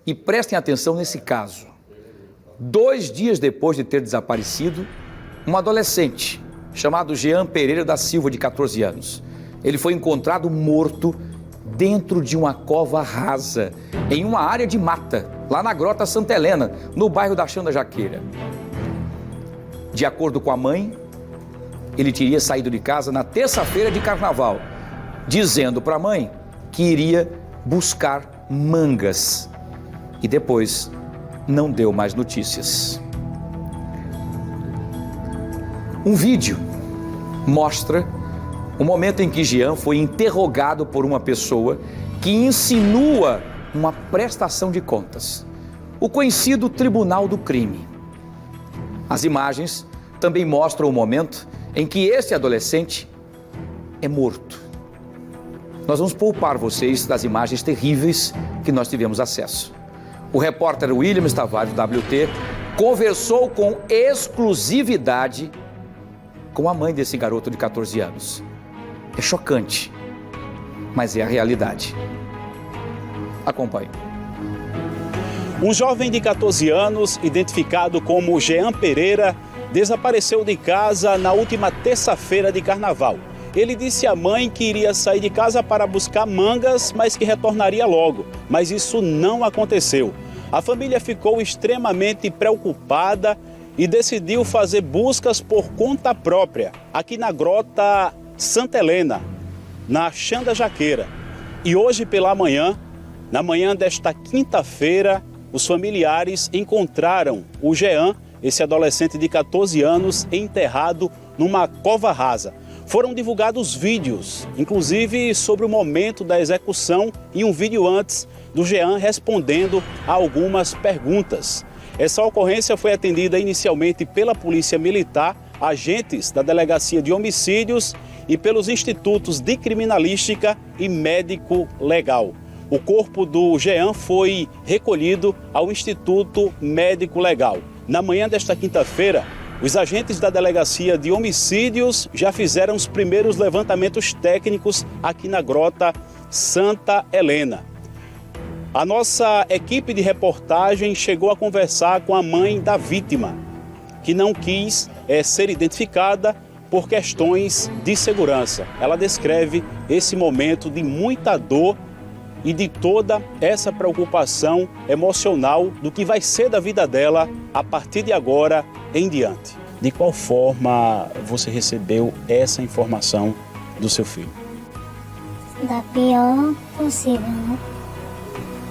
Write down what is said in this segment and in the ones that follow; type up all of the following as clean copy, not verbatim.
E prestem atenção nesse caso. 2 dias depois de ter desaparecido, um adolescente chamado Jean Pereira da Silva, de 14 anos. Ele foi encontrado morto dentro de uma cova rasa, em uma área de mata, lá na Grota Santa Helena, no bairro da Xanda Jaqueira. De acordo com a mãe, ele teria saído de casa na terça-feira de carnaval, dizendo para a mãe que iria buscar mangas. E depois não deu mais notícias. Um vídeo mostra o momento em que Jean foi interrogado por uma pessoa que insinua uma prestação de contas, o conhecido Tribunal do Crime. As imagens também mostram o momento em que esse adolescente é morto. Nós vamos poupar vocês das imagens terríveis que nós tivemos acesso. O repórter Williams Tavares, do WT, conversou com exclusividade com a mãe desse garoto de 14 anos. É chocante, mas é a realidade. Acompanhe. Um jovem de 14 anos, identificado como Jean Pereira, desapareceu de casa na última terça-feira de carnaval. Ele disse à mãe que iria sair de casa para buscar mangas, mas que retornaria logo. Mas isso não aconteceu. A família ficou extremamente preocupada e decidiu fazer buscas por conta própria, aqui na Grota Santa Helena, na Xanda Jaqueira. E hoje pela manhã, na manhã desta quinta-feira, os familiares encontraram o Jean, esse adolescente de 14 anos, enterrado numa cova rasa. Foram divulgados vídeos, inclusive sobre o momento da execução e um vídeo antes do Jean respondendo a algumas perguntas. Essa ocorrência foi atendida inicialmente pela Polícia Militar, agentes da Delegacia de Homicídios e pelos institutos de Criminalística e Médico Legal. O corpo do Jean foi recolhido ao Instituto Médico Legal. Na manhã desta quinta-feira, os agentes da Delegacia de Homicídios já fizeram os primeiros levantamentos técnicos aqui na Grota Santa Helena. A nossa equipe de reportagem chegou a conversar com a mãe da vítima, que não quis ser identificada por questões de segurança. Ela descreve esse momento de muita dor e de toda essa preocupação emocional do que vai ser da vida dela a partir de agora em diante. De qual forma você recebeu essa informação do seu filho? Da pior possível, né?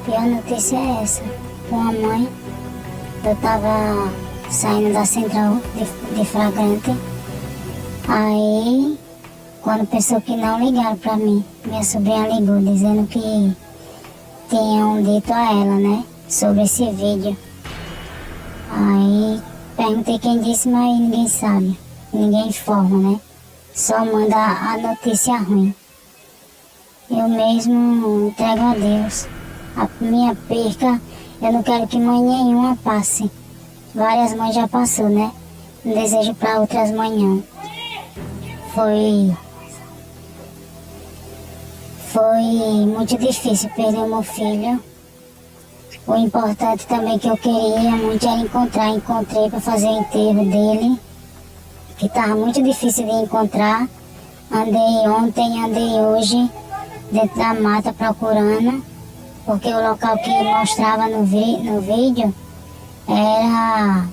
A pior notícia é essa. Com a mãe, eu estava saindo da central de flagrante. Aí, quando pensou que não, ligaram para mim. Minha sobrinha ligou dizendo que tinham dito a ela, né, sobre esse vídeo. Aí perguntei quem disse, mas ninguém sabe, ninguém informa, né? Só manda a notícia ruim. Eu mesmo entrego a Deus. A minha perca, eu não quero que mãe nenhuma passe. Várias mães já passou, né? Não desejo para outras mães não. Foi muito difícil perder o meu filho. O importante também que eu queria muito era encontrar. Encontrei para fazer o enterro dele, que estava muito difícil de encontrar. Andei ontem, andei hoje dentro da mata procurando, porque o local que mostrava no vídeo era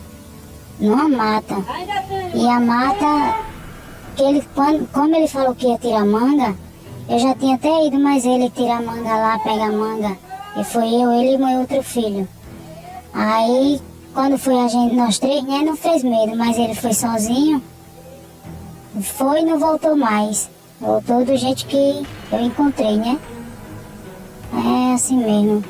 numa mata. E a mata, como ele falou que ia tirar manga, eu já tinha até ido, mas ele tira manga lá, pega manga. E foi eu, ele e meu outro filho. Aí, quando foi a gente, nós três, né, não fez medo, mas ele foi sozinho. Foi e não voltou mais. Voltou do jeito que eu encontrei, né? É assim mesmo.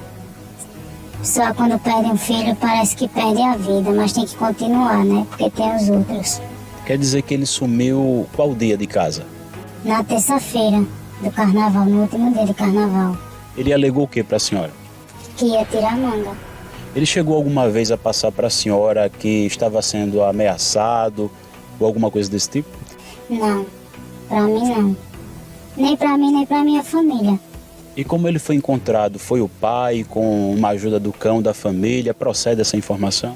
Só quando perde um filho parece que perde a vida, mas tem que continuar, né? Porque tem os outros. Quer dizer que ele sumiu qual dia de casa? Na terça-feira do carnaval, no último dia de carnaval. Ele alegou o que para a senhora? Que ia tirar manga. Ele chegou alguma vez a passar para a senhora que estava sendo ameaçado ou alguma coisa desse tipo? Não, para mim não. Nem para mim, nem para minha família. E como ele foi encontrado? Foi o pai com uma ajuda do cão da família? Procede essa informação?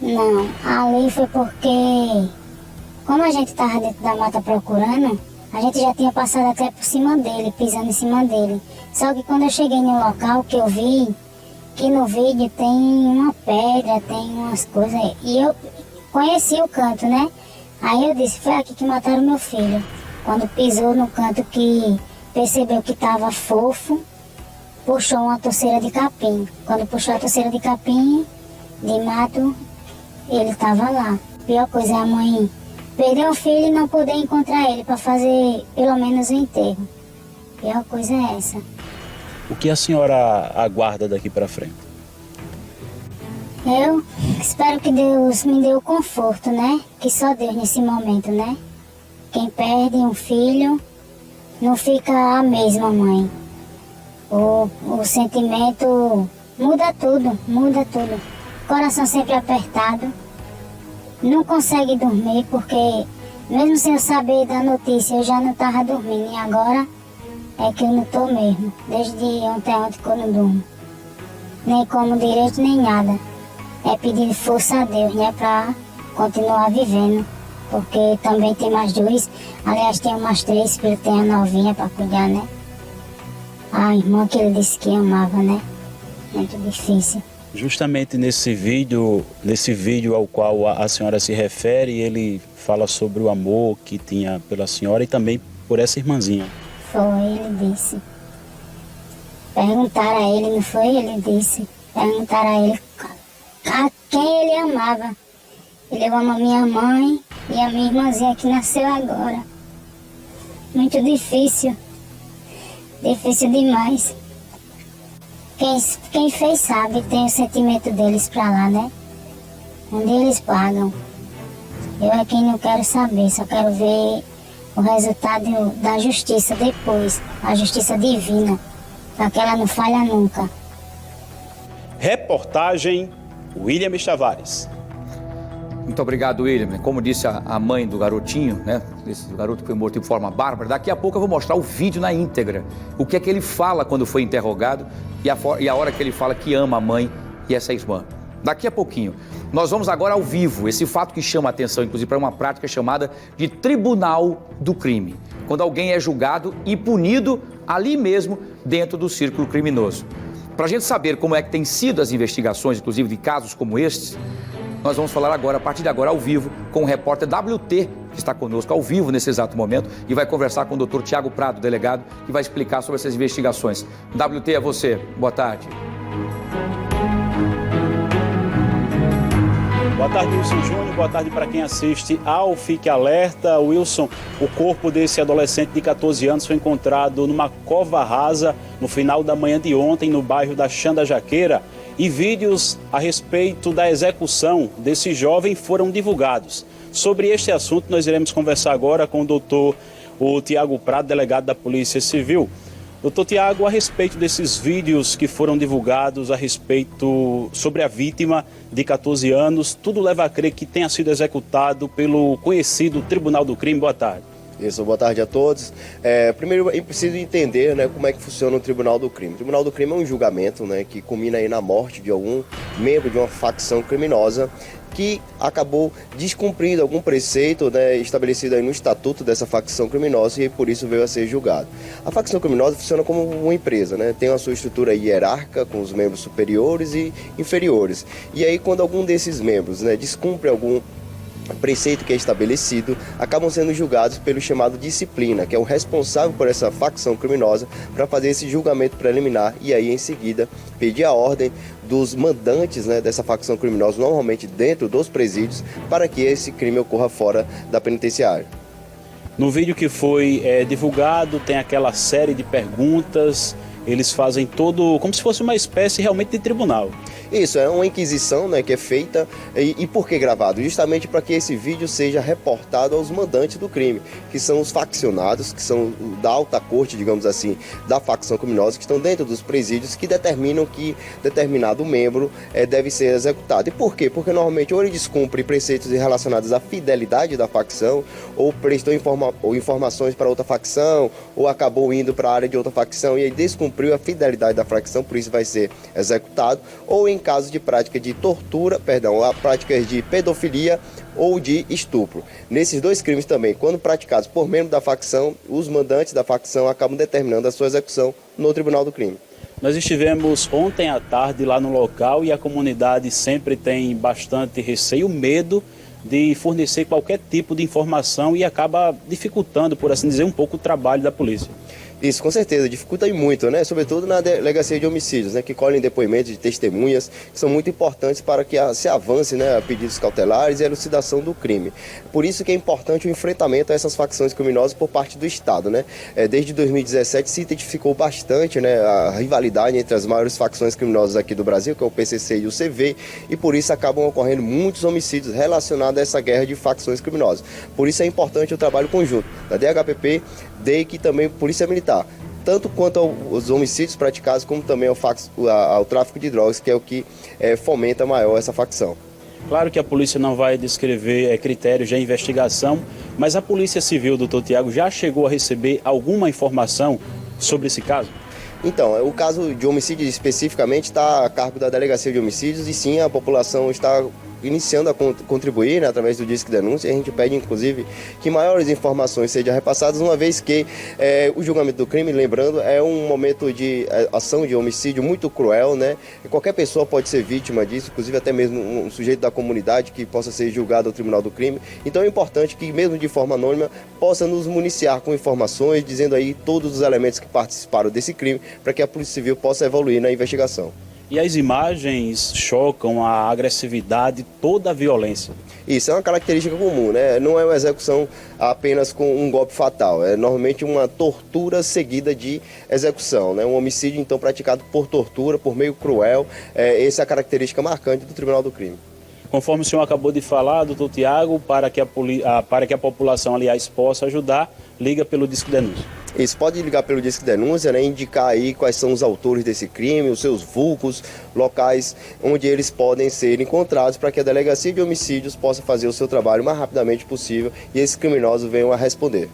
Não, ali foi porque, como a gente estava dentro da mata procurando, a gente já tinha passado até por cima dele, pisando em cima dele. Só que quando eu cheguei no local que eu vi, que no vídeo tem uma pedra, tem umas coisas, e eu conheci o canto, né? Aí eu disse, foi aqui que mataram meu filho. Quando pisou no canto que percebeu que estava fofo, puxou uma torceira de capim. Quando puxou a torceira de capim, de mato, ele estava lá. Pior coisa é a mãe perder o filho e não poder encontrar ele para fazer pelo menos o enterro. Pior coisa é essa. O que a senhora aguarda daqui para frente? Eu espero que Deus me dê o conforto, né? Que só Deus nesse momento, né? Quem perde um filho não fica a mesma mãe. O sentimento muda tudo, muda tudo. Coração sempre apertado. Não consegue dormir porque, mesmo sem eu saber da notícia, eu já não estava dormindo. E agora é que eu não estou mesmo. Desde ontem que eu não durmo. Nem como direito, nem nada. É pedir força a Deus, né? Para continuar vivendo. Porque também tem mais dois. Aliás, tem umas 3, porque tem a novinha para cuidar, né? A irmã que ele disse que amava, né? Muito difícil. Justamente nesse vídeo ao qual a senhora se refere, ele fala sobre o amor que tinha pela senhora e também por essa irmãzinha. Foi, ele disse. Perguntaram a ele, não foi? Ele disse. Perguntaram a ele a quem ele amava. Ele ama minha mãe e a minha irmãzinha que nasceu agora. Muito difícil. Difícil demais. Quem fez sabe, tem o sentimento deles pra lá, né? Onde eles pagam. Eu é quem não quero saber, só quero ver o resultado da justiça depois, a justiça divina, para que ela não falha nunca. Reportagem William Tavares. Muito obrigado, William. Como disse a mãe do garotinho, né? Esse garoto que foi morto de forma bárbara. Daqui a pouco eu vou mostrar o vídeo na íntegra. O que é que ele fala quando foi interrogado e a hora que ele fala que ama a mãe e essa irmã. Daqui a pouquinho. Nós vamos agora ao vivo. Esse fato que chama a atenção, inclusive, para uma prática chamada de tribunal do crime. Quando alguém é julgado e punido ali mesmo, dentro do círculo criminoso. Para a gente saber como é que tem sido as investigações, inclusive de casos como estes, nós vamos falar agora, a partir de agora, ao vivo, com o repórter WT, que está conosco ao vivo nesse exato momento, e vai conversar com o Dr. Tiago Prado, delegado, que vai explicar sobre essas investigações. WT, é você. Boa tarde. Boa tarde, Wilson Júnior. Boa tarde para quem assiste ao Fique Alerta. Wilson, o corpo desse adolescente de 14 anos foi encontrado numa cova rasa no final da manhã de ontem, no bairro da Xanda Jaqueira. E vídeos a respeito da execução desse jovem foram divulgados. Sobre este assunto, nós iremos conversar agora com o Tiago Prado, delegado da Polícia Civil. Doutor Tiago, a respeito desses vídeos que foram divulgados sobre a vítima de 14 anos, tudo leva a crer que tenha sido executado pelo conhecido Tribunal do Crime. Boa tarde. Isso, boa tarde a todos. Primeiro, é preciso entender, né, como é que funciona o Tribunal do Crime. O Tribunal do Crime é um julgamento, né, que culmina aí na morte de algum membro de uma facção criminosa que acabou descumprindo algum preceito, né, estabelecido aí no estatuto dessa facção criminosa e por isso veio a ser julgado. A facção criminosa funciona como uma empresa, né, tem a sua estrutura hierárquica com os membros superiores e inferiores. E aí quando algum desses membros, né, descumpre algum preceito que é estabelecido, acabam sendo julgados pelo chamado disciplina, que é o responsável por essa facção criminosa para fazer esse julgamento preliminar e aí em seguida pedir a ordem dos mandantes, né, dessa facção criminosa, normalmente dentro dos presídios, para que esse crime ocorra fora da penitenciária. No vídeo que foi divulgado tem aquela série de perguntas eles fazem todo como se fosse uma espécie realmente de tribunal. Isso, é uma inquisição, né, que é feita, e por que gravado? Justamente para que esse vídeo seja reportado aos mandantes do crime, que são os faccionados, que são da alta corte, digamos assim, da facção criminosa, que estão dentro dos presídios, que determinam que determinado membro deve ser executado. E por quê? Porque normalmente ou ele descumpre preceitos relacionados à fidelidade da facção, ou prestou informações para outra facção, ou acabou indo para a área de outra facção e aí descumpriu a fidelidade da facção, por isso vai ser executado, ou em caso de prática de tortura, a práticas de pedofilia ou de estupro. Nesses dois crimes também, quando praticados por membro da facção, os mandantes da facção acabam determinando a sua execução no Tribunal do Crime. Nós estivemos ontem à tarde lá no local e a comunidade sempre tem bastante receio, medo de fornecer qualquer tipo de informação e acaba dificultando, por assim dizer, um pouco o trabalho da polícia. Isso, com certeza, dificulta muito, né? Sobretudo na delegacia de homicídios, né? Que colhem depoimentos de testemunhas, que são muito importantes para que se avance, né, a pedidos cautelares e a elucidação do crime. Por isso que é importante o enfrentamento a essas facções criminosas por parte do Estado, né? Desde 2017 se identificou bastante, né, a rivalidade entre as maiores facções criminosas aqui do Brasil, que é o PCC e o CV, e por isso acabam ocorrendo muitos homicídios relacionados a essa guerra de facções criminosas. Por isso é importante o trabalho conjunto da DHPP, DEIC e também Polícia Militar, tanto quanto aos homicídios praticados, como também ao tráfico de drogas, que é o que fomenta maior essa facção. Claro que a polícia não vai descrever critérios de investigação, mas a Polícia Civil, doutor Tiago, já chegou a receber alguma informação sobre esse caso? Então, o caso de homicídio especificamente está a cargo da Delegacia de Homicídios e sim, a população está iniciando a contribuir, né, através do Disque Denúncia, e a gente pede, inclusive, que maiores informações sejam repassadas, uma vez que o julgamento do crime, lembrando, é um momento de ação de homicídio muito cruel, né? E qualquer pessoa pode ser vítima disso, inclusive até mesmo um sujeito da comunidade que possa ser julgado ao Tribunal do Crime. Então é importante que, mesmo de forma anônima, possa nos municiar com informações, dizendo aí todos os elementos que participaram desse crime, para que a Polícia Civil possa evoluir na investigação. E as imagens chocam a agressividade, toda a violência. Isso é uma característica comum, né? Não é uma execução apenas com um golpe fatal, é normalmente uma tortura seguida de execução, né? Um homicídio, então, praticado por tortura, por meio cruel, essa é a característica marcante do Tribunal do Crime. Conforme o senhor acabou de falar, doutor Tiago, para que a população, aliás, possa ajudar, liga pelo Disque Denúncia. Isso, pode ligar pelo Disque Denúncia, né, indicar aí quais são os autores desse crime, os seus vulcos, locais onde eles podem ser encontrados, para que a Delegacia de Homicídios possa fazer o seu trabalho o mais rapidamente possível e esses criminosos venham a responder.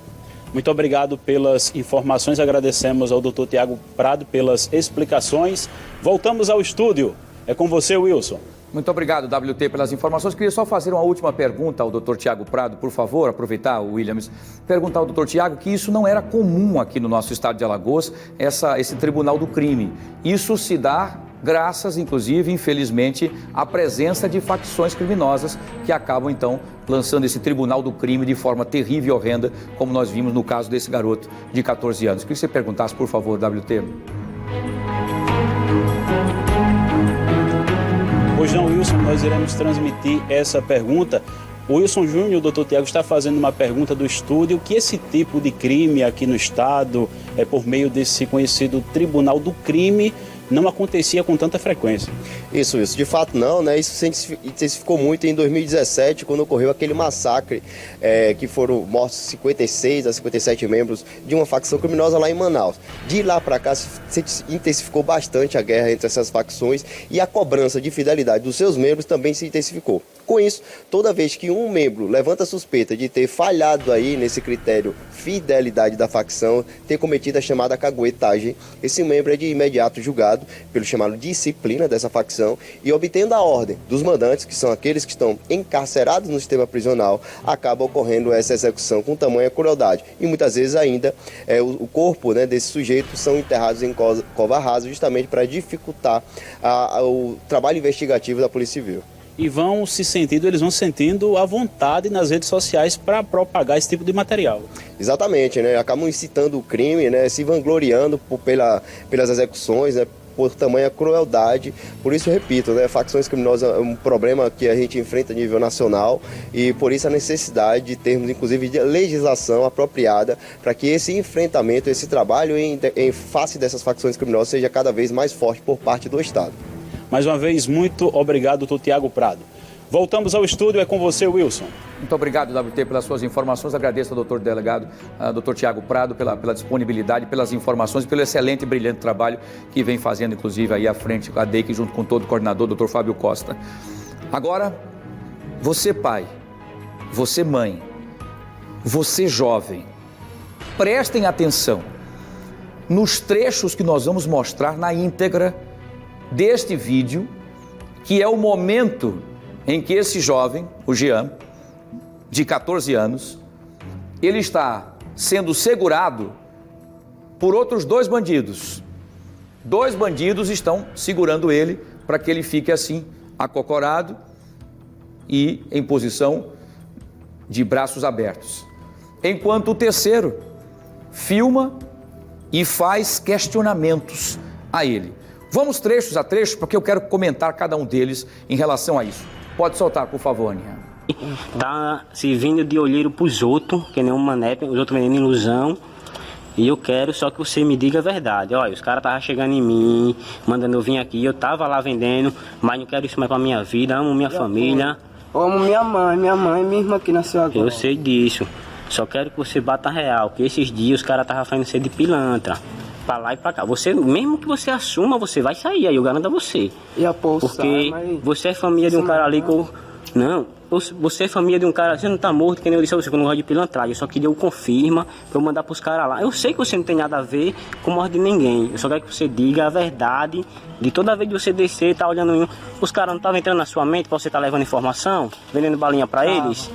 Muito obrigado pelas informações, agradecemos ao doutor Tiago Prado pelas explicações. Voltamos ao estúdio. É com você, Wilson. Muito obrigado, WT, pelas informações. Queria só fazer uma última pergunta ao Dr. Tiago Prado, por favor, aproveitar o Williams, perguntar ao Dr. Tiago que isso não era comum aqui no nosso estado de Alagoas, esse Tribunal do Crime. Isso se dá graças, inclusive, infelizmente, à presença de facções criminosas que acabam, então, lançando esse Tribunal do Crime de forma terrível e horrenda, como nós vimos no caso desse garoto de 14 anos. Queria que você perguntasse, por favor, WT. Pois não, Wilson, nós iremos transmitir essa pergunta. O Wilson Júnior, o doutor Tiago, está fazendo uma pergunta do estúdio, que esse tipo de crime aqui no estado, por meio desse conhecido Tribunal do Crime, não acontecia com tanta frequência. Isso, de fato não, né? Isso se intensificou muito em 2017, quando ocorreu aquele massacre, que foram mortos 56 a 57 membros de uma facção criminosa lá em Manaus. De lá para cá se intensificou bastante a guerra entre essas facções e a cobrança de fidelidade dos seus membros também se intensificou. Com isso, toda vez que um membro levanta a suspeita de ter falhado aí nesse critério fidelidade da facção, ter cometido a chamada caguetagem, esse membro é de imediato julgado pelo chamado disciplina dessa facção e, obtendo a ordem dos mandantes, que são aqueles que estão encarcerados no sistema prisional, acaba ocorrendo essa execução com tamanha crueldade. E muitas vezes ainda o corpo, né, desse sujeito são enterrados em cova rasa, justamente para dificultar o trabalho investigativo da Polícia Civil. E eles vão sentindo a vontade nas redes sociais para propagar esse tipo de material. Exatamente, né? Acabam incitando o crime, né? Se vangloriando pelas execuções, né? por tamanha crueldade. Por isso, repito, né, facções criminosas é um problema que a gente enfrenta a nível nacional e por isso a necessidade de termos, inclusive, de legislação apropriada para que esse enfrentamento, esse trabalho em face dessas facções criminosas seja cada vez mais forte por parte do Estado. Mais uma vez, muito obrigado, doutor Tiago Prado. Voltamos ao estúdio, é com você, Wilson. Muito obrigado, WT, pelas suas informações. Agradeço ao doutor delegado, doutor Tiago Prado, pela disponibilidade, pelas informações e pelo excelente e brilhante trabalho que vem fazendo, inclusive, aí à frente, a DEIC, junto com todo o coordenador, doutor Fábio Costa. Agora, você pai, você mãe, você jovem, prestem atenção nos trechos que nós vamos mostrar na íntegra deste vídeo, que é o momento em que esse jovem, o Jean, de 14 anos, ele está sendo segurado por outros 2 bandidos. 2 bandidos estão segurando ele para que ele fique assim, acocorado e em posição de braços abertos. Enquanto o terceiro filma e faz questionamentos a ele. Vamos trechos a trechos, porque eu quero comentar cada um deles em relação a isso. Pode soltar, por favor, Aninha. Tá servindo de olheiro pros outros, que nem um mané, os outros vendendo ilusão. E eu quero só que você me diga a verdade. Olha, os caras estavam chegando em mim, mandando eu vir aqui. Eu tava lá vendendo, mas não quero isso mais pra minha vida. Amo minha família. Eu amo minha mãe, irmã que nasceu agora. Eu sei disso. Só quero que você bata real, que esses dias os caras estavam fazendo ser de pilantra. Pra lá e pra cá. Você, mesmo que você assuma, você vai sair, aí eu garanto a você. E a bolsa, porque mas... você é família de um cara ali que eu... Não, você é família de um cara, você não tá morto, que nem eu disse a você, que eu não gosto de pilantragem. Eu só queria o confirma pra eu mandar pros caras lá. Eu sei que você não tem nada a ver com morte de ninguém. Eu só quero que você diga a verdade. De toda vez que você descer, tá olhando... Os caras não estavam entrando na sua mente pra você tá levando informação? Vendendo balinha pra eles?